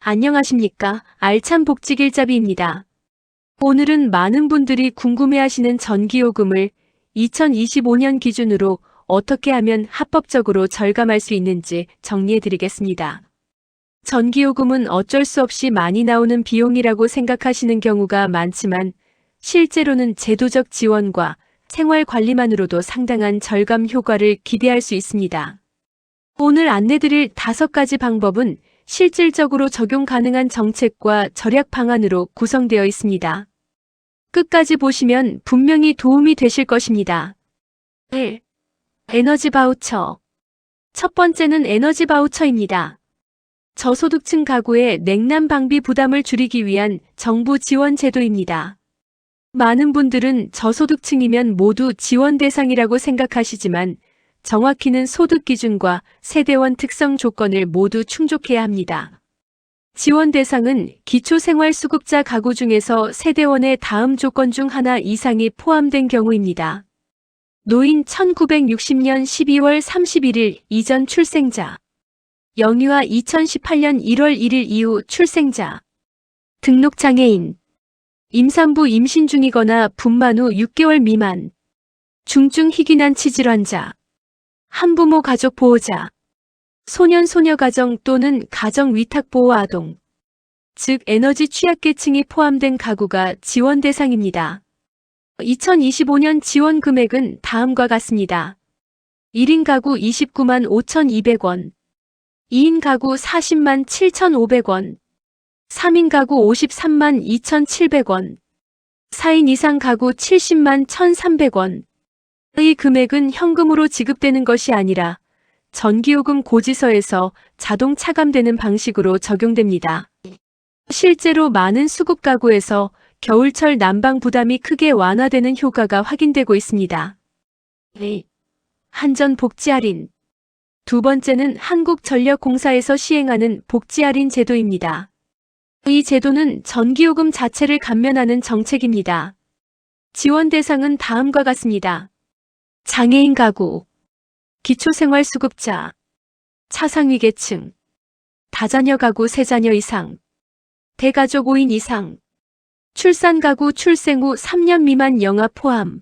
안녕하십니까. 알찬 복지길잡이입니다. 오늘은 많은 분들이 궁금해하시는 전기요금을 2025년 기준으로 어떻게 하면 합법적으로 절감할 수 있는지 정리해드리겠습니다. 전기요금은 어쩔 수 없이 많이 나오는 비용이라고 생각하시는 경우가 많지만 실제로는 제도적 지원과 생활관리만으로도 상당한 절감 효과를 기대할 수 있습니다. 오늘 안내드릴 5가지 방법은 실질적으로 적용 가능한 정책과 절약 방안으로 구성되어 있습니다. 끝까지 보시면 분명히 도움이 되실 것입니다. 1. 에너지 바우처. 첫 번째는 에너지 바우처입니다. 저소득층 가구의 냉난 방비 부담을 줄이기 위한 정부 지원 제도입니다. 많은 분들은 저소득층이면 모두 지원 대상이라고 생각하시지만 정확히는 소득 기준과 세대원 특성 조건을 모두 충족해야 합니다. 지원 대상은 기초생활수급자 가구 중에서 세대원의 다음 조건 중 하나 이상이 포함된 경우입니다. 노인 1960년 12월 31일 이전 출생자, 영유아 2018년 1월 1일 이후 출생자, 등록장애인, 임산부 임신 중이거나 분만 후 6개월 미만, 중증 희귀난치 질환자, 한부모 가족 보호자, 소년 소녀 가정 또는 가정 위탁 보호 아동, 즉 에너지 취약계층이 포함된 가구가 지원 대상입니다. 2025년 지원 금액은 다음과 같습니다. 1인 가구 29만 5,200원, 2인 가구 40만 7,500원, 3인 가구 53만 2,700원, 4인 이상 가구 70만 1,300원. 이 금액은 현금으로 지급되는 것이 아니라 전기요금 고지서에서 자동 차감되는 방식으로 적용됩니다. 실제로 많은 수급 가구에서 겨울철 난방 부담이 크게 완화되는 효과가 확인되고 있습니다. 한전 복지 할인. 두 번째는 한국전력공사에서 시행하는 복지 할인 제도입니다. 이 제도는 전기요금 자체를 감면하는 정책입니다. 지원 대상은 다음과 같습니다. 장애인 가구, 기초생활수급자, 차상위계층, 다자녀 가구 3자녀 이상, 대가족 5인 이상, 출산 가구 출생 후 3년 미만 영아 포함.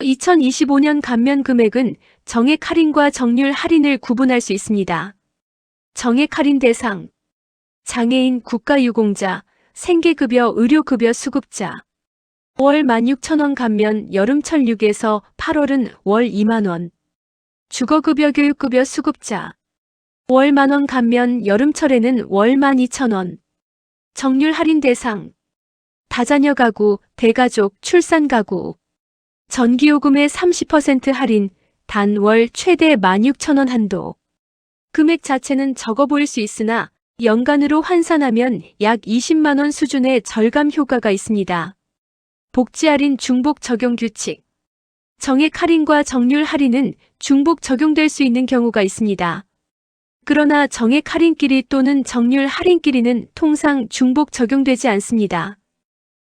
2025년 감면 금액은 정액 할인과 정률 할인을 구분할 수 있습니다. 정액 할인 대상, 장애인 국가유공자, 생계급여 의료급여 수급자. 월 16,000원 감면 여름철 6에서 8월은 월 2만원. 주거급여 교육급여 수급자. 월 10,000원 감면 여름철에는 월 12,000원. 정률 할인 대상. 다자녀 가구, 대가족, 출산 가구. 전기요금의 30% 할인, 단 월 최대 16,000원 한도. 금액 자체는 적어 보일 수 있으나 연간으로 환산하면 약 20만원 수준의 절감 효과가 있습니다. 복지 할인 중복 적용 규칙. 정액 할인과 정률 할인은 중복 적용될 수 있는 경우가 있습니다. 그러나 정액 할인끼리 또는 정률 할인끼리는 통상 중복 적용되지 않습니다.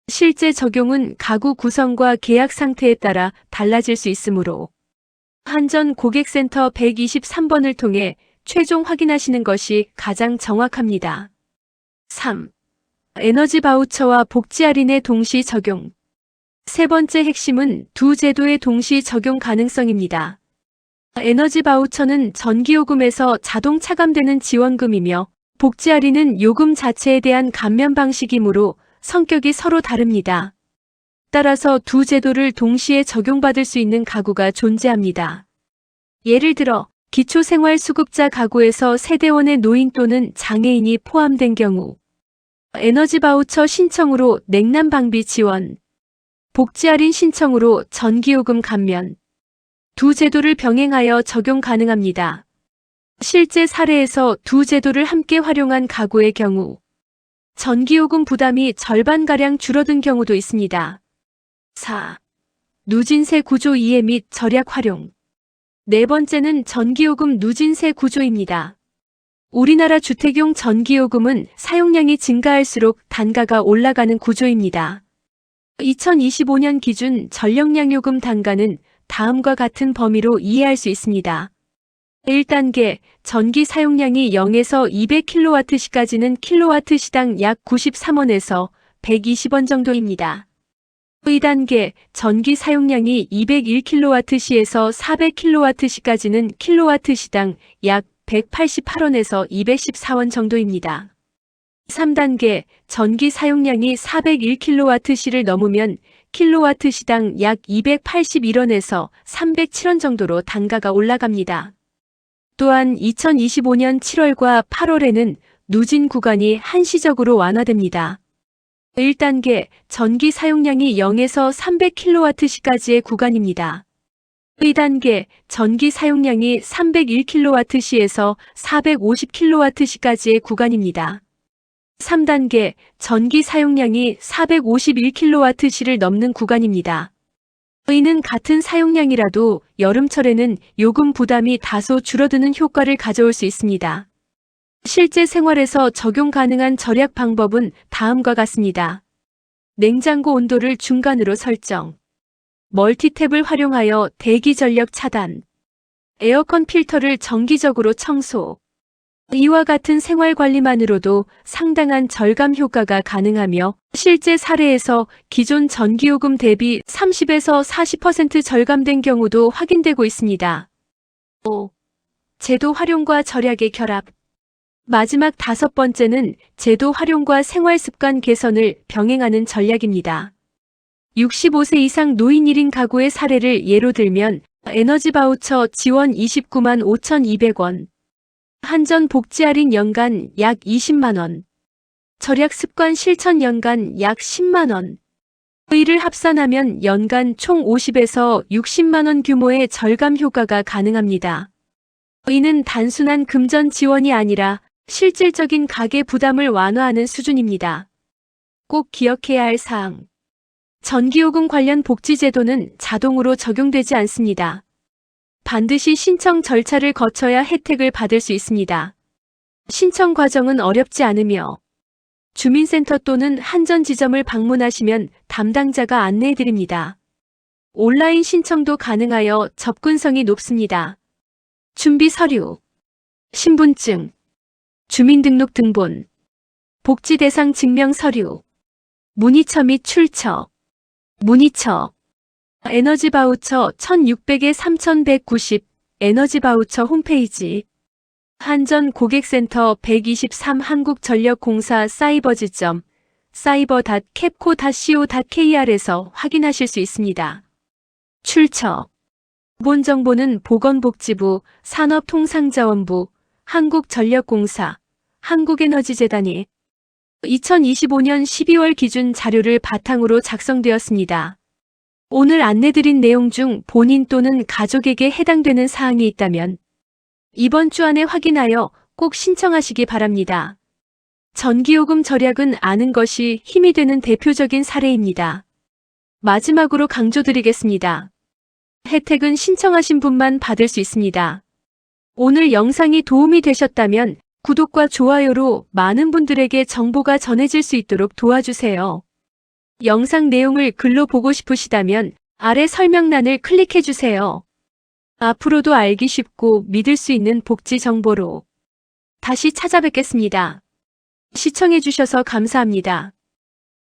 실제 적용은 가구 구성과 계약 상태에 따라 달라질 수 있으므로 한전 고객센터 123번을 통해 최종 확인하시는 것이 가장 정확합니다. 3. 에너지 바우처와 복지 할인의 동시 적용. 세 번째 핵심은 두 제도의 동시 적용 가능성입니다. 에너지 바우처는 전기요금에서 자동 차감되는 지원금이며 복지 할인은 요금 자체에 대한 감면 방식이므로 성격이 서로 다릅니다. 따라서 두 제도를 동시에 적용받을 수 있는 가구가 존재합니다. 예를 들어 기초생활수급자 가구에서 세대원의 노인 또는 장애인이 포함된 경우 에너지 바우처 신청으로 냉난 방비 지원, 복지 할인 신청으로 전기요금 감면, 두 제도를 병행하여 적용 가능합니다. 실제 사례에서 두 제도를 함께 활용한 가구의 경우 전기요금 부담이 절반가량 줄어든 경우도 있습니다. 4. 누진세 구조 이해 및 절약 활용. 네 번째는 전기요금 누진세 구조입니다. 우리나라 주택용 전기요금은 사용량이 증가할수록 단가가 올라가는 구조입니다. 2025년 기준 전력량요금 단가는 다음과 같은 범위로 이해할 수 있습니다. 1단계 전기 사용량이 0에서 200kWh까지는 킬로와트시당 약 93원에서 120원 정도입니다. 2단계 전기 사용량이 201kWh에서 400kWh까지는 킬로와트시당 약 188원에서 214원 정도입니다. 3단계 전기 사용량이 401kWh를 넘으면 킬로와트시당 약 281원에서 307원 정도로 단가가 올라갑니다. 또한 2025년 7월과 8월에는 누진 구간이 한시적으로 완화됩니다. 1단계 전기 사용량이 0에서 300kWh까지의 구간입니다. 2단계 전기 사용량이 301kWh에서 450kWh까지의 구간입니다. 3단계 전기 사용량이 451kWh를 넘는 구간입니다. 이는 같은 사용량이라도 여름철에는 요금 부담이 다소 줄어드는 효과를 가져올 수 있습니다. 실제 생활에서 적용 가능한 절약 방법은 다음과 같습니다. 냉장고 온도를 중간으로 설정. 멀티탭을 활용하여 대기 전력 차단. 에어컨 필터를 정기적으로 청소. 이와 같은 생활 관리만으로도 상당한 절감 효과가 가능하며 실제 사례에서 기존 전기요금 대비 30에서 40% 절감된 경우도 확인되고 있습니다. 5. 제도 활용과 절약의 결합. 마지막 5번째는 제도 활용과 생활 습관 개선을 병행하는 전략입니다. 65세 이상 노인 1인 가구의 사례를 예로 들면 에너지 바우처 지원 29만 5,200원, 한전 복지 할인 연간 약 20만 원, 절약 습관 실천 연간 약 10만 원, 이를 합산하면 연간 총 50에서 60만 원 규모의 절감 효과가 가능합니다. 이는 단순한 금전 지원이 아니라 실질적인 가계 부담을 완화하는 수준입니다. 꼭 기억해야 할 사항. 전기요금 관련 복지제도는 자동으로 적용되지 않습니다. 반드시 신청 절차를 거쳐야 혜택을 받을 수 있습니다. 신청 과정은 어렵지 않으며 주민센터 또는 한전 지점을 방문하시면 담당자가 안내해드립니다. 온라인 신청도 가능하여 접근성이 높습니다. 준비 서류, 신분증, 주민등록등본, 복지대상 증명 서류, 문의처 및 출처, 문의처, 에너지 바우처 1600에 3190, 에너지 바우처 홈페이지, 한전 고객센터 123 한국전력공사 사이버 지점, cyber.capco.co.kr에서 확인하실 수 있습니다. 출처. 기본 정보는 보건복지부, 산업통상자원부, 한국전력공사, 한국에너지재단이 2025년 12월 기준 자료를 바탕으로 작성되었습니다. 오늘 안내드린 내용 중 본인 또는 가족에게 해당되는 사항이 있다면 이번 주 안에 확인하여 꼭 신청하시기 바랍니다. 전기요금 절약은 아는 것이 힘이 되는 대표적인 사례입니다. 마지막으로 강조드리겠습니다. 혜택은 신청하신 분만 받을 수 있습니다. 오늘 영상이 도움이 되셨다면 구독과 좋아요로 많은 분들에게 정보가 전해질 수 있도록 도와주세요. 영상 내용을 글로 보고 싶으시다면 아래 설명란을 클릭해주세요. 앞으로도 알기 쉽고 믿을 수 있는 복지 정보로 다시 찾아뵙겠습니다. 시청해주셔서 감사합니다.